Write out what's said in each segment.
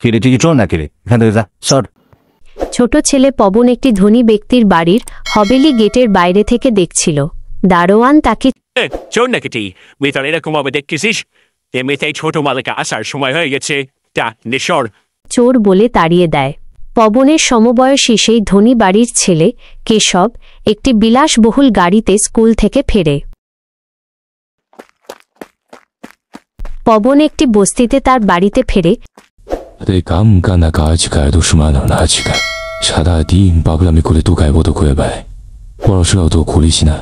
কিরে তুই চল না কিরে, এখান থেকে যা সর। ছোট ছেলে পবন একটি ধনী ব্যক্তির বাড়ির হবেলি গেটের বাইরে থেকে দেখছিল। দারোয়ান তাকে চোর নাকি বেতন এরকম ভাবে দেখতেছিস? এমনিতেই ছোট মালিকা আসার সময় হয়ে গেছে, তা নিশর। চোর বলে তাড়িয়ে দেয়। পবনের সমবয়সী সেই ধনী বাড়ির ছেলে কেশব একটি বিলাসবহুল গাড়িতে স্কুল থেকে ফেরে। পবন একটি বস্তিতে তার বাড়িতে ফেরে। পাগলামি করে তো গায়েবত করে বেড়ায়, পড়াশোনাও তো করিস না।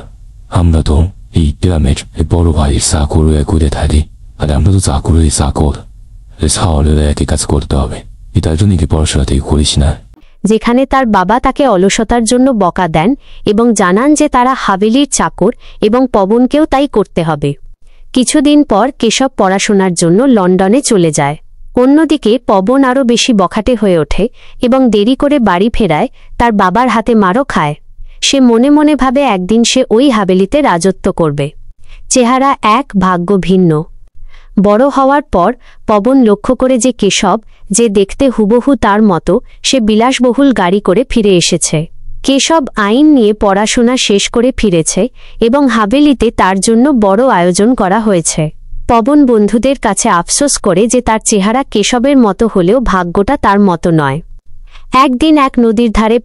আমরা তো এই গ্রামের বড় ভাইয়ের চাকর করে থাকি, আর আমরা তো চাকরের চাকর, ছাওয়ালে একই কাজ করতে হবে। এটার জন্য কি পড়াশোনা থেকে করিস না? যেখানে তার বাবা তাকে অলসতার জন্য বকা দেন এবং জানান যে তারা হাভেলির চাকর এবং পবনকেও তাই করতে হবে। কিছুদিন পর কেশব পড়াশোনার জন্য লন্ডনে চলে যায়। অন্যদিকে পবন আরও বেশি বখাটে হয়ে ওঠে এবং দেরি করে বাড়ি ফেরায় তার বাবার হাতে মারও খায়। সে মনে মনে ভাবে একদিন সে ওই হাভেলিতে রাজত্ব করবে। চেহারা এক, ভাগ্য ভিন্ন। বড় হওয়ার পর পবন লক্ষ্য করে যে কেশব, যে দেখতে হুবহু তার মতো, সে বিলাসবহুল গাড়ি করে ফিরে এসেছে। কেশব আইন নিয়ে পড়াশোনা শেষ করে ফিরেছে এবং হাভেলিতে তার জন্য বড় আয়োজন করা হয়েছে। পবন বন্ধুদের কাছে আফসোস করে যে তার চেহারা কেশবের মতো হলেও ভাগ্যটা তার মতো নয়। একদিন এক নদীর ধারে